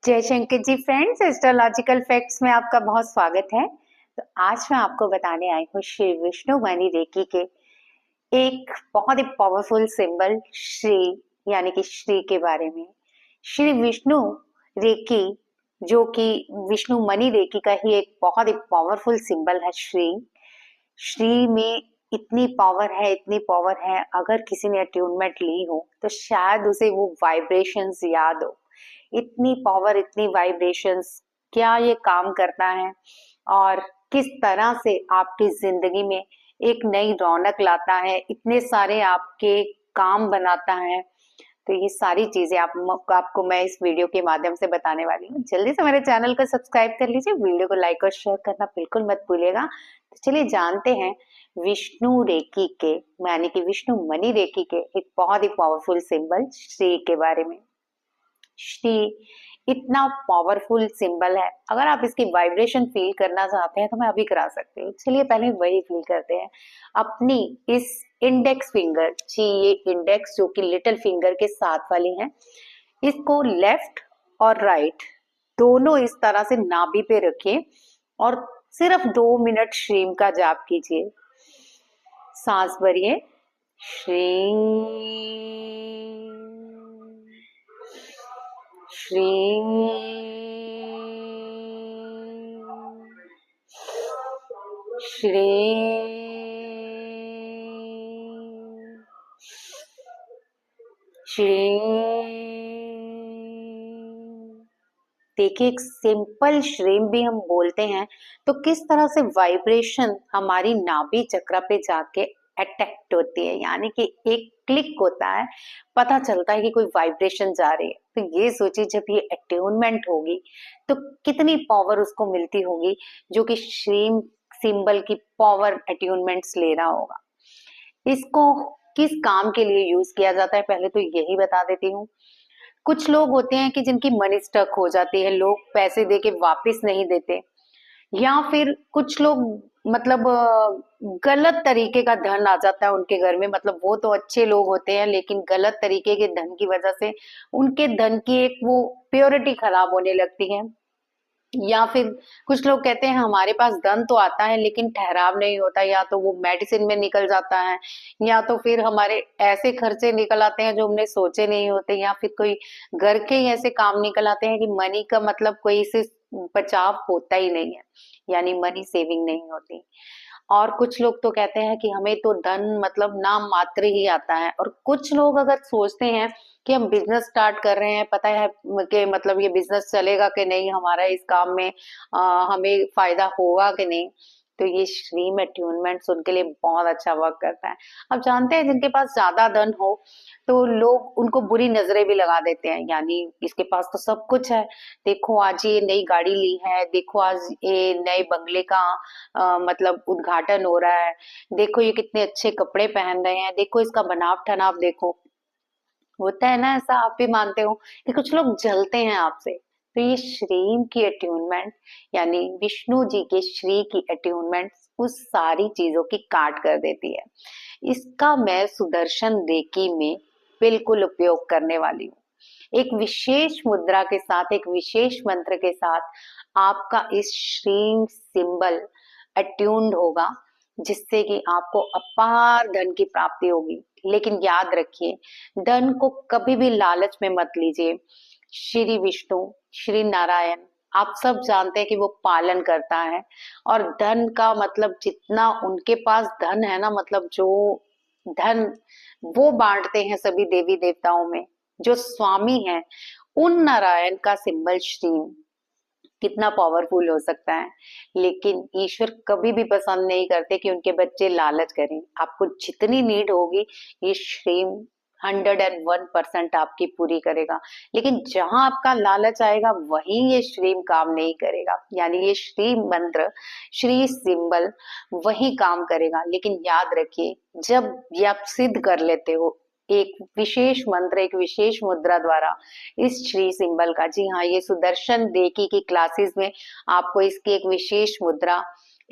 जय Shankar ji friends, astrological facts में आपका बहुत स्वागत है। तो आज मैं आपको बताने आई हूँ श्री विष्णु मणि रेकी के एक बहुत ही पावरफुल सिंबल श्री यानी कि श्री के बारे में। श्री विष्णु रेकी जो कि विष्णु मणि रेकी का ही एक बहुत ही पावरफुल सिंबल है। श्री में इतनी पावर है, अगर किसी ने अट्यूनमेंट ली हो तो शायद उसे वो वाइब्रेशंस याद हो। इतनी पावर, इतनी वाइब्रेशंस, क्या ये काम करता है और किस तरह से आपकी जिंदगी में एक नई रौनक लाता है, इतने सारे आपके काम बनाता है। तो ये सारी चीजें आपको मैं इस वीडियो के माध्यम से बताने वाली हूँ। जल्दी से मेरे चैनल को सब्सक्राइब कर लीजिए, वीडियो को लाइक और शेयर करना बिल्कुल मत भूलिएगा। तो चलिए जानते हैं विष्णु रेकी के यानी कि विष्णु मणि रेकी के एक बहुत ही पावरफुल सिंबल श्री के बारे में। श्री इतना पावरफुल सिंबल है, अगर आप इसकी वाइब्रेशन फील करना चाहते हैं तो मैं अभी करा सकती हूँ। चलिए पहले वही फील करते हैं। अपनी इस इंडेक्स फिंगर जी, ये इंडेक्स जो कि लिटिल फिंगर के साथ वाली है, इसको लेफ्ट और राइट दोनों इस तरह से नाभि पे रखिए और सिर्फ 2 मिनट श्रीम का जाप कीजिए। सांस भरिए, श्री श्री श्री श्री। देखिए, एक सिंपल श्रीम भी हम बोलते हैं तो किस तरह से वाइब्रेशन हमारी नाभि चक्र पे जाके अटैक्ट होती है, यानी कि एक क्लिक होता है, पता चलता है कि कोई वाइब्रेशन जा रही है। तो ये सोचिए जब ये अट्यूनमेंट होगी तो कितनी पावर उसको मिलती होगी, जो कि श्रीम सिंबल की पावर अट्यूनमेंट्स ले रहा होगा। इसको किस काम के लिए यूज किया जाता है पहले तो यही बता देती हूँ। कुछ लोग होते हैं कि जिनकी मनी स्टक हो जाती है, लोग पैसे दे के वापिस नहीं देते, या फिर कुछ लोग मतलब गलत तरीके का धन आ जाता है उनके घर में। मतलब वो तो अच्छे लोग होते हैं लेकिन गलत तरीके के धन की वजह से उनके धन की एक वो प्योरिटी खराब होने लगती है। या फिर कुछ लोग कहते हैं हमारे पास धन तो आता है लेकिन ठहराव नहीं होता, या तो वो मेडिसिन में निकल जाता है, या तो फिर हमारे ऐसे खर्चे निकल आते हैं जो हमने सोचे नहीं होते, या फिर कोई घर के ही ऐसे काम निकल आते हैं कि मनी का मतलब कोई से बचाव होता ही नहीं है, यानी मनी सेविंग नहीं होती। और कुछ लोग तो कहते हैं कि हमें तो धन मतलब नाम मात्र ही आता है। और कुछ लोग अगर सोचते हैं कि हम बिजनेस स्टार्ट कर रहे हैं, पता है कि मतलब ये बिजनेस चलेगा कि नहीं, हमारा इस काम में हमें फायदा होगा कि नहीं, तो ये श्रीम अट्यूनमेंट्स उनके लिए बहुत अच्छा वर्क करता है। अब जानते हैं जिनके पास ज्यादा धन हो तो लोग उनको बुरी नजरें भी लगा देते हैं, यानी इसके पास तो सब कुछ है, देखो आज ये नई गाड़ी ली है, देखो आज ये नए बंगले का मतलब उद्घाटन हो रहा है, देखो ये कितने अच्छे कपड़े पहन रहे हैं, देखो इसका बनाव ठनाव देखो। होता है ना ऐसा, आप भी मानते हो कि कुछ लोग जलते हैं आपसे। तो ये श्रीम की अट्यूनमेंट यानी विष्णु जी के श्री की अट्यूनमेंट उस सारी चीजों की काट कर देती है। इसका मैं सुदर्शन रेकी में बिल्कुल उपयोग करने वाली हूँ। एक विशेष मुद्रा के साथ, एक विशेष मंत्र के साथ आपका इस श्रीम सिंबल अट्यून्ड होगा, जिससे कि आपको अपार धन की प्राप्ति होगी। लेकिन याद रखिए, धन को कभी भी लालच में मत लीजिए। श्री विष्णु, श्री नारायण, आप सब जानते हैं कि वो पालन करता है, और धन का मतलब जितना उनके पास धन है ना, मतलब जो धन वो बांटते हैं सभी देवी देवताओं में, जो स्वामी हैं, उन नारायण का सिंबल श्री कितना पावरफुल हो सकता है। लेकिन ईश्वर कभी भी पसंद नहीं करते कि उनके बच्चे लालच करें। आपको जितनी नीड होगी ये श्रीम 101% आपकी पूरी करेगा। लेकिन जहां आपका लालच आएगा वहीं ये श्रीम काम नहीं करेगा, यानी ये श्री मंत्र, श्री सिंबल वही काम करेगा। लेकिन याद रखिए, जब ये आप सिद्ध कर लेते हो एक विशेष मंत्र, एक विशेष मुद्रा द्वारा इस श्री सिंबल का, जी हाँ, ये सुदर्शन रेकी की क्लासेस में आपको इसकी एक विशेष मुद्रा,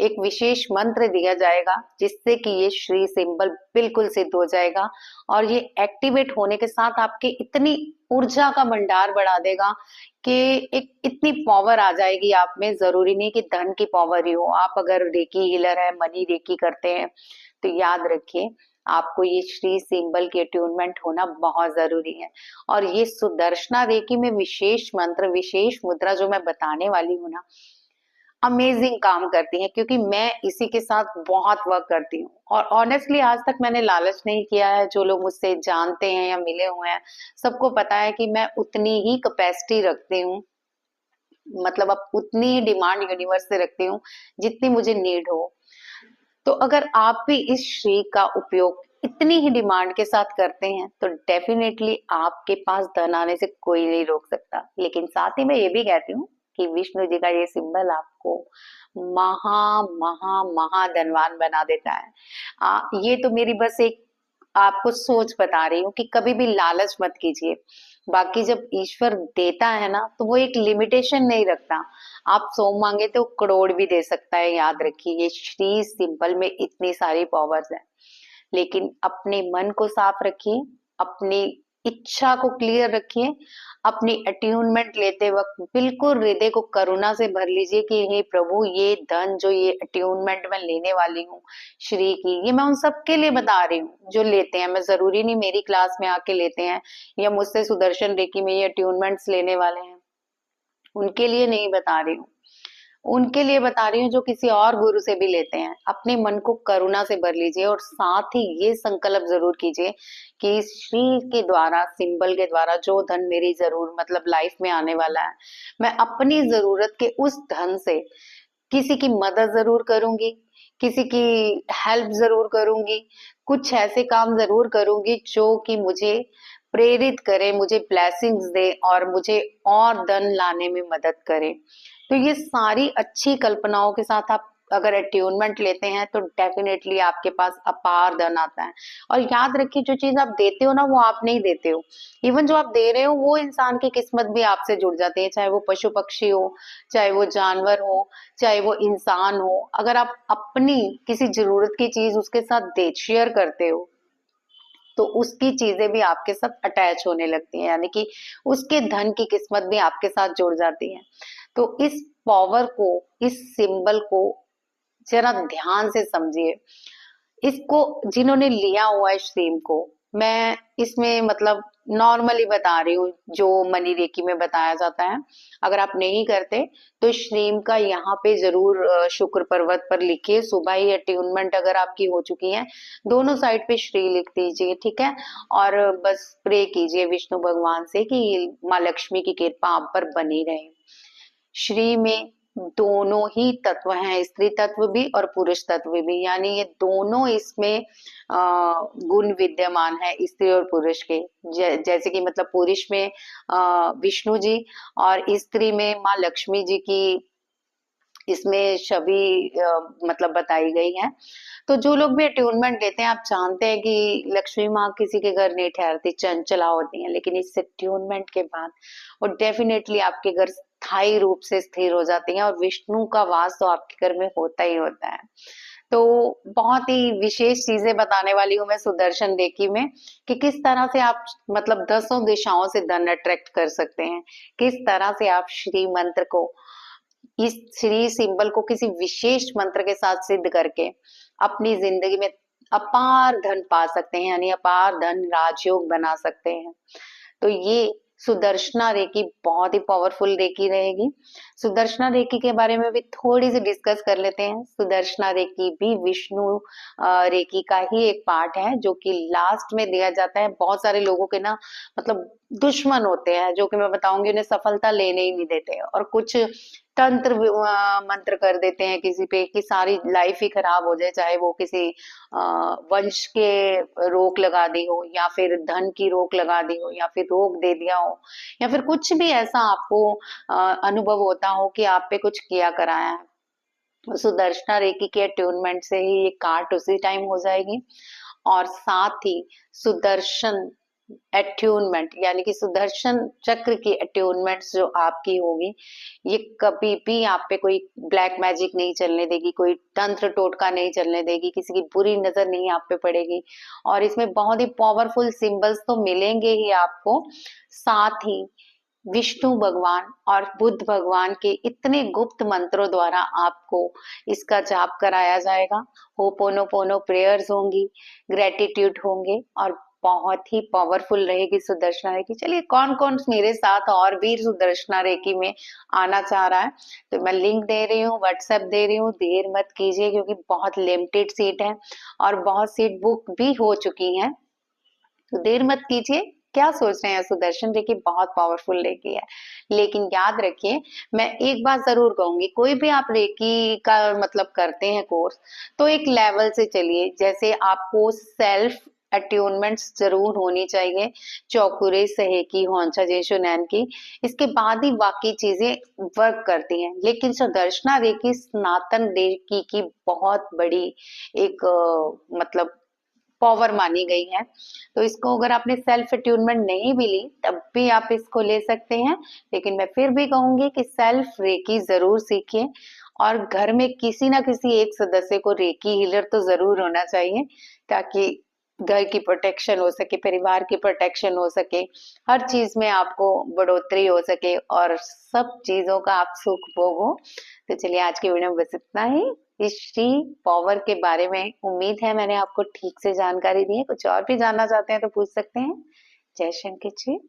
एक विशेष मंत्र दिया जाएगा जिससे कि ये श्री सिंबल बिल्कुल सिद्ध हो जाएगा और ये एक्टिवेट होने के साथ आपके इतनी ऊर्जा का भंडार बढ़ा देगा कि एक इतनी पावर आ जाएगी आप में। जरूरी नहीं कि धन की पावर ही हो, आप अगर रेकी हीलर है, मनी रेकी करते हैं, तो याद रखिए आपको ये श्री सिंबल की अट्यूनमेंट होना बहुत जरूरी है। और ये सुदर्शना रेकी में विशेष मंत्र, विशेष मुद्रा जो मैं बताने वाली हूँ ना, अमेजिंग काम करती है, क्योंकि मैं इसी के साथ बहुत वर्क करती हूँ। और ऑनेस्टली आज तक मैंने लालच नहीं किया है। जो लोग मुझसे जानते हैं या मिले हुए हैं, सबको पता है कि मैं उतनी ही कैपेसिटी रखती हूँ, मतलब अब उतनी ही डिमांड यूनिवर्स से रखती हूँ जितनी मुझे नीड हो। तो अगर आप भी इस श्री का उपयोग इतनी ही डिमांड के साथ करते हैं तो डेफिनेटली आपके पास धन आने से कोई नहीं रोक सकता। लेकिन साथ ही मैं ये भी कहती हूँ कि विष्णु जी का ये सिंबल आपको महा महा महा धनवान बना देता है। ये तो मेरी बस एक आपको सोच बता रही हूँ कि कभी भी लालच मत कीजिए। बाकी जब ईश्वर देता है ना, तो वो एक लिमिटेशन नहीं रखता। आप 100 मांगे तो करोड़ भी दे सकता है। याद रखिए ये श्री सिंपल में इतनी सारी पावर्स है। लेकिन अपने मन को साफ रखिए, अपनी इच्छा को क्लियर रखिए। अपनी अट्यूनमेंट लेते वक्त बिल्कुल हृदय को करुणा से भर लीजिए कि हे प्रभु, ये धन जो ये अट्यूनमेंट मैं लेने वाली हूँ श्री की, ये मैं उन सबके लिए बता रही हूँ जो लेते हैं। मैं जरूरी नहीं मेरी क्लास में आके लेते हैं या मुझसे सुदर्शन रेकी में ये अट्यूनमेंट्स लेने वाले हैं, उनके लिए नहीं बता रही हूँ। उनके लिए बता रही हूँ जो किसी और गुरु से भी लेते हैं। अपने मन को करुणा से भर लीजिए और साथ ही ये संकल्प जरूर कीजिए कि इस श्री के द्वारा, सिंबल के द्वारा जो धन मेरी जरूर मतलब लाइफ में आने वाला है, मैं अपनी जरूरत के उस धन से किसी की मदद जरूर करूंगी, किसी की हेल्प जरूर करूंगी, कुछ ऐसे काम जरूर करूंगी जो कि मुझे प्रेरित करे, मुझे ब्लेसिंग्स दे और मुझे और धन लाने में मदद करे। तो ये सारी अच्छी कल्पनाओं के साथ आप अगर अट्यूनमेंट लेते हैं तो डेफिनेटली आपके पास अपार धन आता है। और याद रखिए जो चीज आप देते हो ना, वो आप नहीं देते हो। इवन जो आप दे रहे हो वो इंसान की किस्मत भी आपसे जुड़ जाती है, चाहे वो पशु पक्षी हो, चाहे वो जानवर हो, चाहे वो इंसान हो। अगर आप अपनी किसी जरूरत की चीज उसके साथ दे शेयर करते हो तो उसकी चीजें भी आपके साथ अटैच होने लगती हैं, यानी कि उसके धन की किस्मत भी आपके साथ जुड़ जाती है। तो इस पावर को, इस सिंबल को जरा ध्यान से समझिए। इसको जिन्होंने लिया हुआ है स्ट्रीम को, मैं इसमें मतलब नॉर्मली बता रही हूँ जो मनी रेकी में बताया जाता है। अगर आप नहीं करते तो स्ट्रीम का यहाँ पे जरूर शुक्र पर्वत पर लिखिए। सुबह ही अट्यूनमेंट अगर आपकी हो चुकी है, दोनों साइड पे श्री लिख दीजिए, ठीक है। और बस प्रे कीजिए विष्णु भगवान से कि माँ लक्ष्मी की कृपा आप पर बनी रहे। श्री में दोनों ही तत्व हैं, स्त्री तत्व भी और पुरुष तत्व भी, यानी ये दोनों इसमें गुण विद्यमान है स्त्री और पुरुष के। जैसे कि मतलब पुरुष में विष्णु जी और स्त्री में माँ लक्ष्मी जी की इसमें छवि मतलब बताई गई है। तो जो लोग भी अट्यूनमेंट लेते हैं, आप जानते हैं कि लक्ष्मी माँ किसी के घर नहीं ठहरती, चंचला होती हैं, लेकिन इस अट्यूनमेंट के बाद वो डेफिनेटली आपके घर स्थायी रूप से स्थिर हो जाती हैं और विष्णु का वास तो आपके घर में होता ही होता है। तो बहुत ही विशेष चीजें बताने वाली हूँ मैं सुदर्शन रेकी में कि किस तरह से आप मतलब 10 दिशाओं से धन अट्रैक्ट कर सकते हैं, किस तरह से आप श्री मंत्र को, इस श्री सिंबल को किसी विशेष मंत्र के साथ सिद्ध करके अपनी जिंदगी में अपार धन पा सकते हैं, यानी अपार धन राजयोग बना सकते हैं। तो ये सुदर्शना रेकी बहुत ही पावरफुल रेकी रहेगी। सुदर्शना रेकी के बारे में भी थोड़ी सी डिस्कस कर लेते हैं। सुदर्शना रेकी भी विष्णु रेकी का ही एक पार्ट है जो कि लास्ट में दिया जाता है। बहुत सारे लोगों के ना मतलब दुश्मन होते हैं जो कि मैं बताऊंगी, उन्हें सफलता लेने ही नहीं देते, और कुछ तंत्र मंत्र कर देते हैं किसी पे कि सारी लाइफ ही खराब हो जाए, चाहे वो किसी वंश के रोक लगा दी हो या फिर धन की रोक लगा दी हो या फिर रोक दे दिया हो या फिर कुछ भी ऐसा आपको अनुभव होता हो कि आप पे कुछ किया कराया है। सुदर्शना रेकी के अट्यूनमेंट से ही ये काट उसी टाइम हो जाएगी। और साथ ही सुदर्शन अट्यूनमेंट यानी कि सुदर्शन चक्र की अट्यूनमेंट्स जो आपकी होगी, ये कभी भी आप पे कोई ब्लैक मैजिक नहीं चलने देगी, कोई तंत्र टोटका नहीं चलने देगी, किसी की बुरी नजर नहीं आप पे पड़ेगी। और इसमें बहुत ही पावरफुल सिंबल्स तो मिलेंगे ही आपको, साथ ही विष्णु भगवान और बुद्ध भगवान के इतने गुप्त मंत्रों द्वारा आपको इसका जाप कराया जाएगा। होपोनोपोनो प्रेयर्स होंगी, ग्रेटिट्यूड होंगे और बहुत ही पावरफुल रहेगी सुदर्शना रेकी। चलिए कौन कौन मेरे साथ और भी सुदर्शना रेकी में आना चाह रहा है, तो मैं लिंक दे रही हूँ, व्हाट्सएप दे रही हूँ, देर मत कीजिए क्योंकि बहुत लिमिटेड सीट है और बहुत सीट बुक भी हो चुकी हैं, तो देर मत कीजिए। क्या सोच रहे हैं, सुदर्शन रेकी बहुत पावरफुल रेकी है, लेकिन याद रखिए मैं एक बात जरूर कहूंगी, कोई भी आप रेकी का मतलब करते हैं कोर्स, तो एक लेवल से चलिए। जैसे आपको सेल्फ अट्यूनमेंट्स जरूर होनी चाहिए, चौकुरे सहेकी होंचा जेशो नैन की, इसके बाद ही बाकी चीजें वर्क करती हैं। लेकिन सुदर्शना रेकी सनातन रेकी की बहुत बड़ी एक मतलब पावर मानी गई है। तो इसको अगर आपने सेल्फ अट्यूनमेंट नहीं भी ली तब भी आप इसको ले सकते हैं, लेकिन मैं फिर भी कहूंगी कि सेल्फ रेकी जरूर सीखिए और घर में किसी ना किसी एक सदस्य को रेकी हीलर तो जरूर होना चाहिए, ताकि घर की प्रोटेक्शन हो सके, परिवार की प्रोटेक्शन हो सके, हर चीज में आपको बढ़ोतरी हो सके और सब चीजों का आप सुख भोगो। तो चलिए आज की वीडियो में बस इतना ही। इस श्री पावर के बारे में उम्मीद है मैंने आपको ठीक से जानकारी दी है। कुछ और भी जानना चाहते हैं तो पूछ सकते हैं। जय शंकर जी।